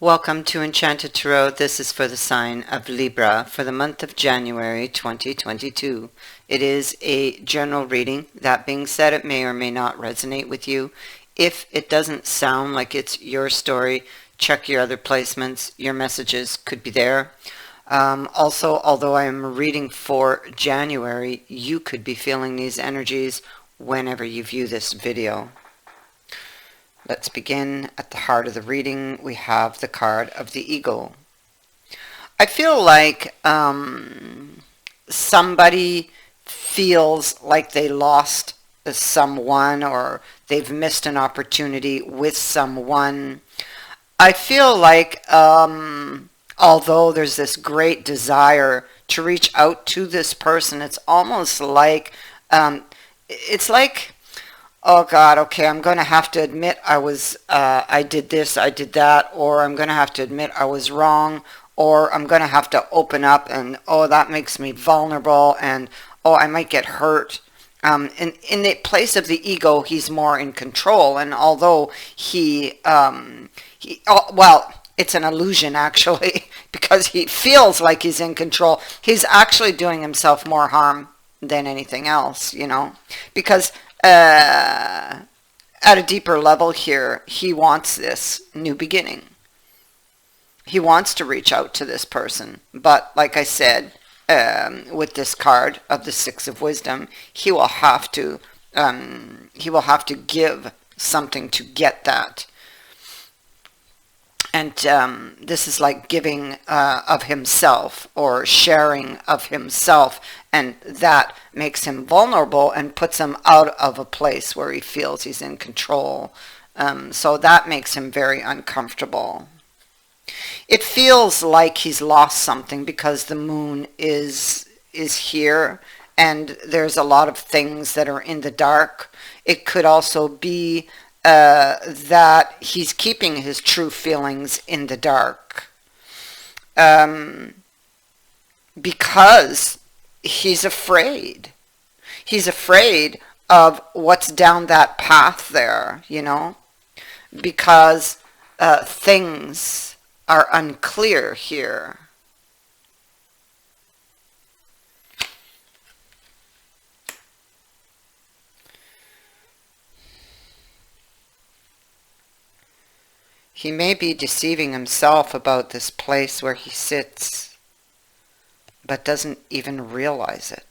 Welcome to Enchanted Tarot. This is for the sign of Libra for the month of January 2022. It is a general reading. That being said, it may or may not resonate with you. If it doesn't sound like it's your story, check your other placements. Your messages could be there. Also, although I am reading for January, you could be feeling these energies whenever you view this video. Let's begin. At the heart of the reading, we have the card of the Eagle. I feel like somebody feels like they lost someone or they've missed an opportunity with someone. I feel like although there's this great desire to reach out to this person, it's almost like oh God, okay, I'm going to have to admit I did this, I did that, or I'm going to have to admit I was wrong, or I'm going to have to open up and, oh, that makes me vulnerable, and, oh, I might get hurt. In the place of the ego, he's more in control, and although well, it's an illusion actually, because he feels like he's in control, he's actually doing himself more harm than anything else, because at a deeper level here, he wants this new beginning. He wants to reach out to this person, but like I said, with this card of the Six of Wisdom, he will have to give something to get that. And this is like giving of himself or sharing of himself, and that makes him vulnerable and puts him out of a place where he feels he's in control. So that makes him very uncomfortable. It feels like he's lost something because the moon is here, and there's a lot of things that are in the dark. It could also be that he's keeping his true feelings in the dark because he's afraid. He's afraid of what's down that path there, because things are unclear here. He may be deceiving himself about this place where he sits, but doesn't even realize it.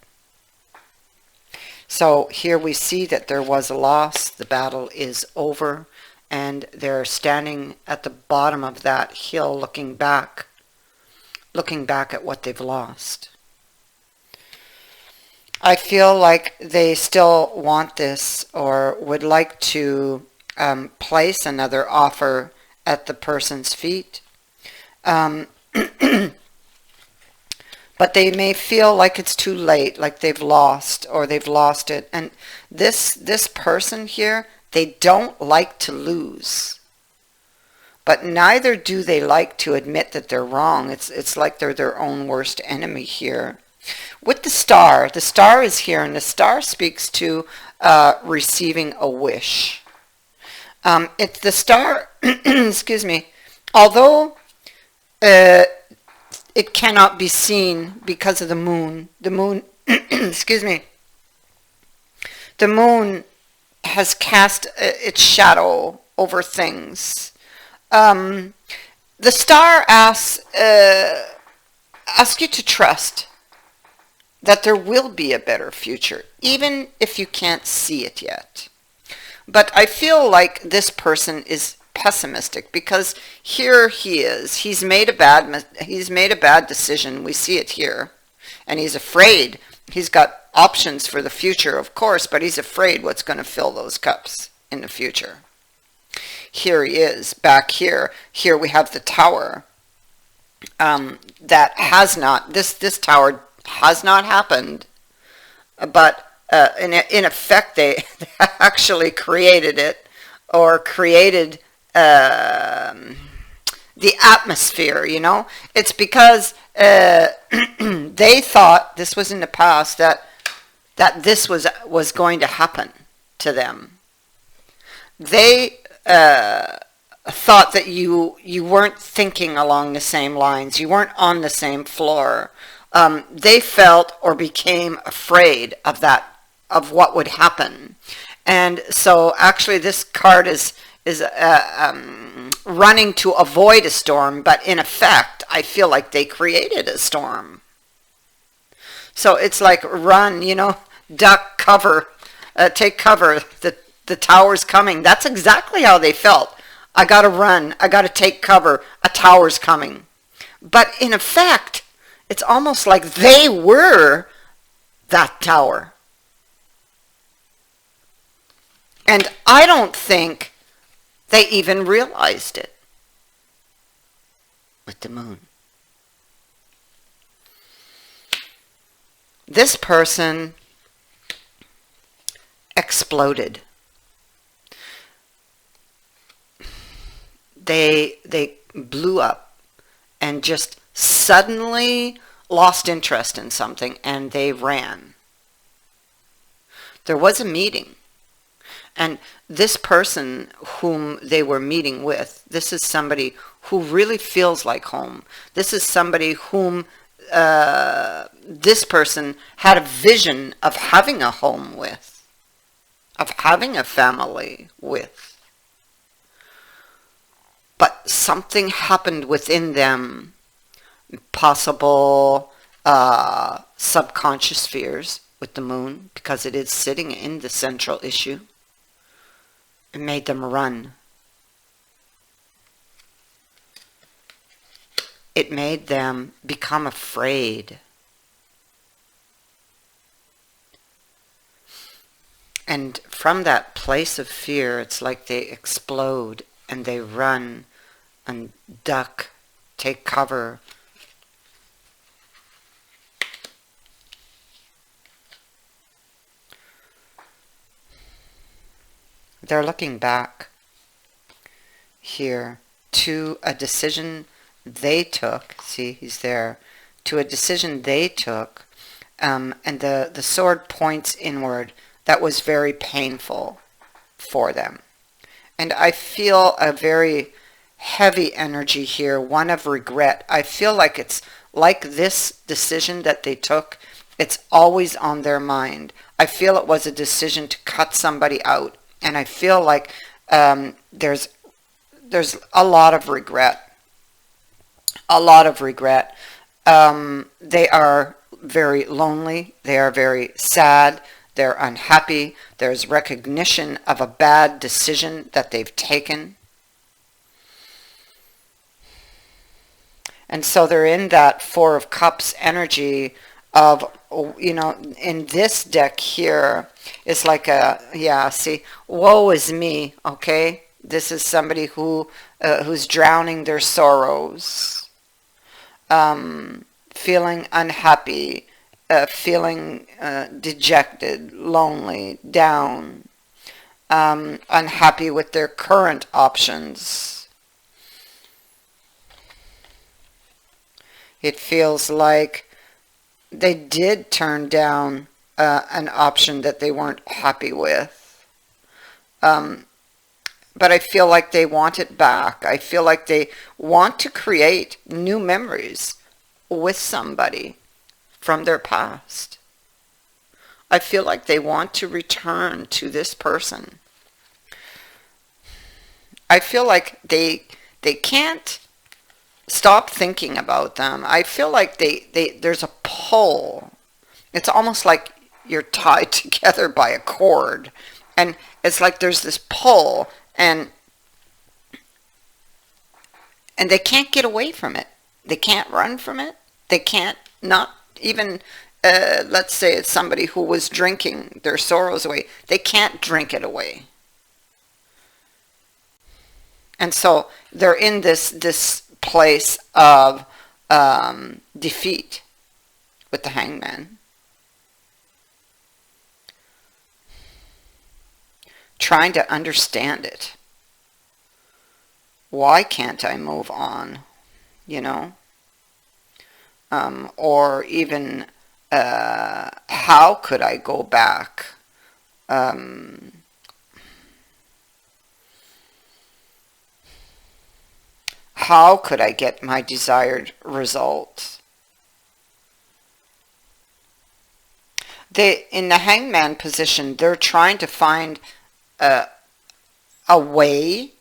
So here we see that there was a loss, the battle is over, and they're standing at the bottom of that hill looking back at what they've lost. I feel like they still want this or would like to place another offer at the person's feet. But they may feel like it's too late, like they've lost it. And this person here, they don't like to lose. But neither do they like to admit that they're wrong. It's like they're their own worst enemy here. With the star is here, and the star speaks to receiving a wish. It's the star, excuse me, although it cannot be seen because of the moon. The moon, excuse me, the moon has cast its shadow over things. The star asks you to trust that there will be a better future, even if you can't see it yet. But I feel like this person is pessimistic because here he is. He's made a bad decision. We see it here. And he's afraid. He's got options for the future, of course, but he's afraid what's going to fill those cups in the future. Here he is, back here. Here we have the tower. That has not, this tower has not happened, but in effect, they actually created it, or created the atmosphere, It's because they thought, this was in the past, that this was going to happen to them. They thought that you weren't thinking along the same lines. You weren't on the same floor. They felt or became afraid of that, of what would happen. And so actually this card is running to avoid a storm, but in effect, I feel like they created a storm. So it's like run, duck, cover, take cover. The tower's coming. That's exactly how they felt. I gotta run. I gotta take cover. A tower's coming. But in effect, it's almost like they were that tower. And I don't think they even realized it with the moon. This person exploded. They blew up and just suddenly lost interest in something, and they ran. There was a meeting, and this person whom they were meeting with, this is somebody who really feels like home. This is somebody whom this person had a vision of having a home with, of having a family with. But something happened within them, possible subconscious fears with the moon, because it is sitting in the central issue. It made them run. It made them become afraid. And from that place of fear, it's like they explode and they run and duck, take cover. They're looking back here to a decision they took. See, he's there. To a decision they took. And the sword points inward. That was very painful for them. And I feel a very heavy energy here, one of regret. I feel like it's like this decision that they took, it's always on their mind. I feel it was a decision to cut somebody out. And I feel like there's a lot of regret. A lot of regret. They are very lonely. They are very sad. They're unhappy. There's recognition of a bad decision that they've taken. And so they're in that Four of Cups energy of, in this deck here, it's like see, woe is me, okay? This is somebody who's drowning their sorrows, feeling unhappy, feeling dejected, lonely, down, unhappy with their current options. It feels like they did turn down an option that they weren't happy with. But I feel like they want it back. I feel like they want to create new memories with somebody from their past. I feel like they want to return to this person. I feel like they can't stop thinking about them. I feel like there's a pull. It's almost like you're tied together by a cord, and it's like there's this pull, and they can't get away from it. They can't run from it. They can't, not even let's say it's somebody who was drinking their sorrows away. They can't drink it away. And so they're in this place of defeat with the Hangman. Trying to understand it. Why can't I move on? Or even how could I go back? How could I get my desired result? In the hangman position, they're trying to find a way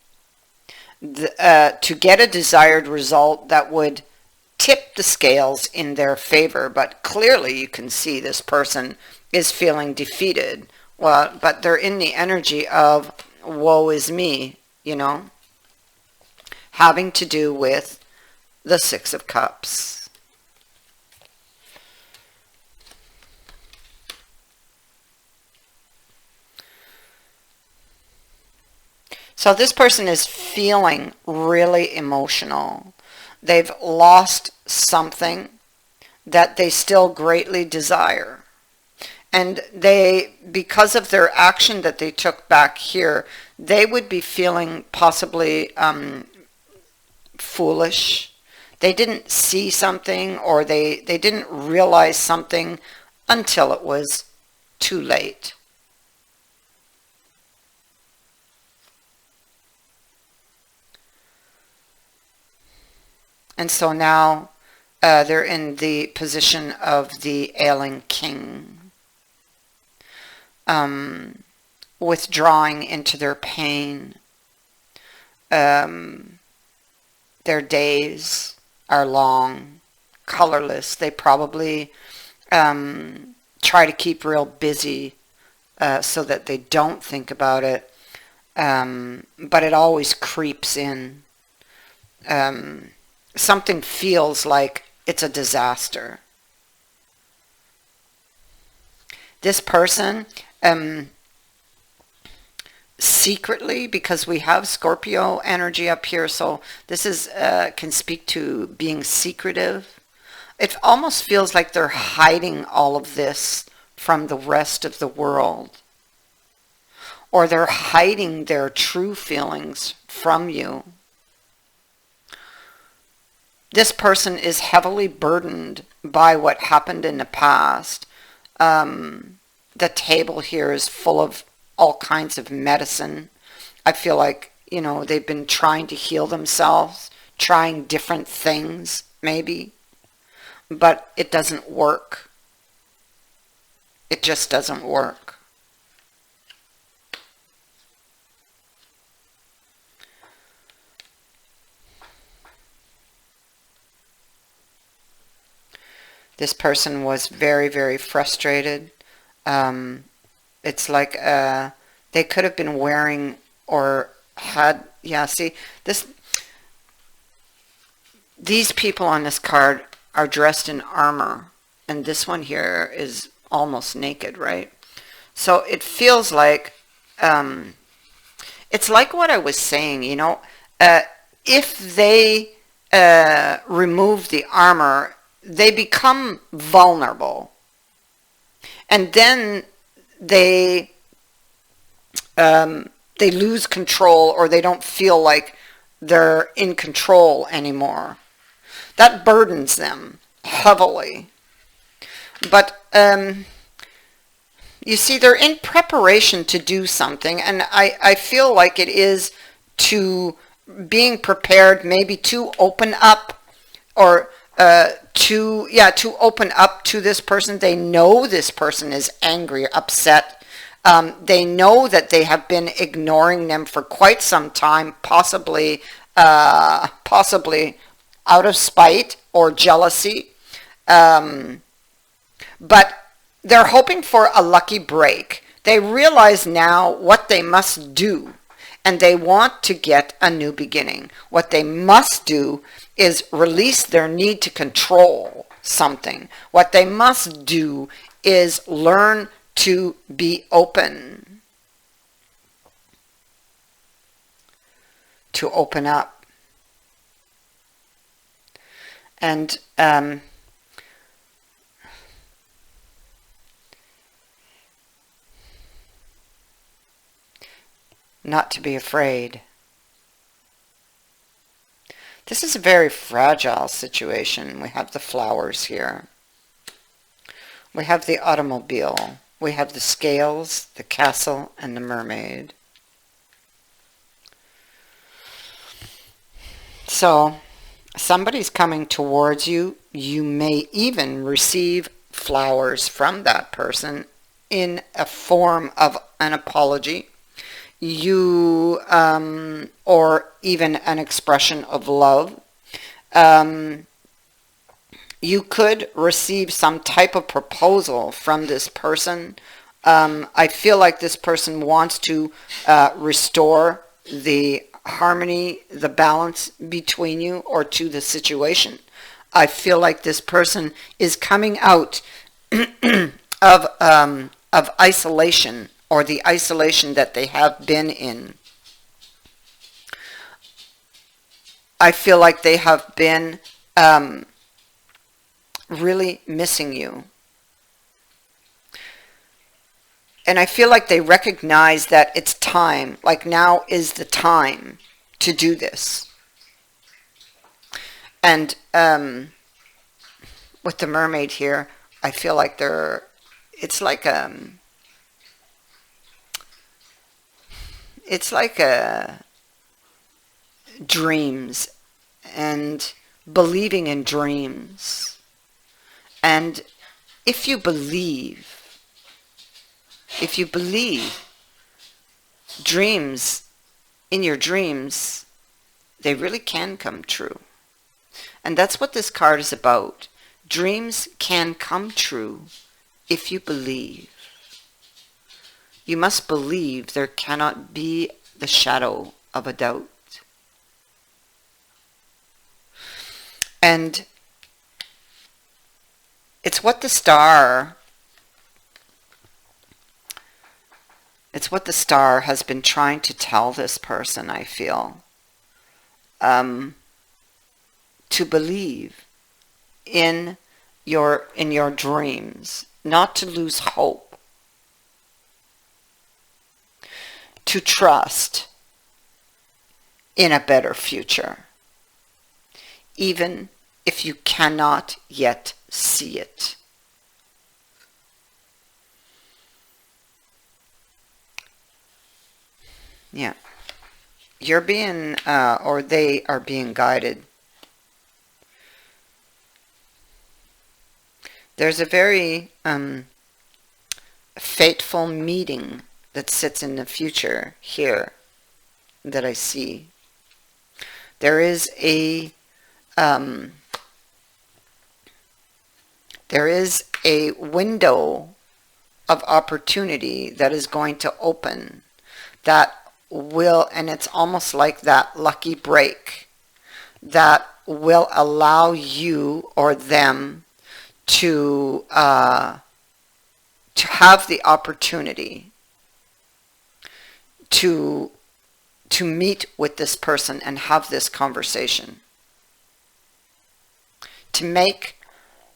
to get a desired result that would tip the scales in their favor. But clearly you can see this person is feeling defeated. Well, but they're in the energy of woe is me, you know, having to do with the Six of Cups. So this person is feeling really emotional. They've lost something that they still greatly desire. And they, because of their action that they took back here, they would be feeling possibly foolish. They didn't see something, or they didn't realize something until it was too late. And so now they're in the position of the ailing king, withdrawing into their pain. Their days are long, colorless. They probably try to keep real busy so that they don't think about it, but it always creeps in. Something feels like it's a disaster. This person, secretly, because we have Scorpio energy up here, so this is can speak to being secretive. It almost feels like they're hiding all of this from the rest of the world, or they're hiding their true feelings from you. This person is heavily burdened by what happened in the past. The table here is full of all kinds of medicine. I feel like, you know, they've been trying to heal themselves, trying different things, maybe, but it doesn't work. It just doesn't work. This person was very, very frustrated. It's like they could have been wearing or had, yeah, see, these people on this card are dressed in armor, and this one here is almost naked, right? So it feels like, it's like what I was saying, you know, if they remove the armor, they become vulnerable, and then they lose control, or they don't feel like they're in control anymore. That burdens them heavily. But you see, they're in preparation to do something, and I feel like it is to being prepared, maybe to open up, or to open up to this person. They know this person is angry, upset. They know that they have been ignoring them for quite some time, possibly out of spite or jealousy. But they're hoping for a lucky break. They realize now what they must do, and they want to get a new beginning. What they must do is release their need to control something. What they must do is learn to be open, to open up. And not to be afraid. This is a very fragile situation. We have the flowers here. We have the automobile. We have the scales, the castle, and the mermaid. So somebody's coming towards you. You may even receive flowers from that person in a form of an apology, or even an expression of love. You could receive some type of proposal from this person. I feel like this person wants to restore the harmony, the balance between you or to the situation. I feel like this person is coming out of isolation, or the isolation that they have been in. I feel like they have been really missing you. And I feel like they recognize that it's time, like now is the time to do this. And with the mermaid here, I feel like it's like dreams, and believing in dreams. And if you believe dreams, in your dreams, they really can come true. And that's what this card is about. Dreams can come true if you believe. You must believe. There cannot be the shadow of a doubt. And it's what the star has been trying to tell this person, I feel. To believe in your dreams, not to lose hope, to trust in a better future, even if you cannot yet see it. Yeah. You're being, or they are being guided. There's a very fateful meeting that sits in the future here that I see. There is a window of opportunity that is going to open, that will, and it's almost like that lucky break, that will allow you or them to have the opportunity to meet with this person and have this conversation, to make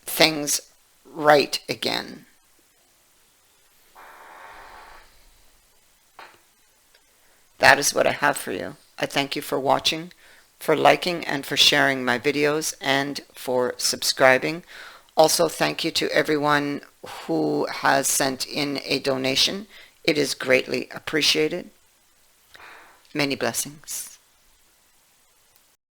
things right again. That is what I have for you. I thank you for watching, for liking and for sharing my videos, and for subscribing. Also, thank you to everyone who has sent in a donation. It is greatly appreciated. Many blessings.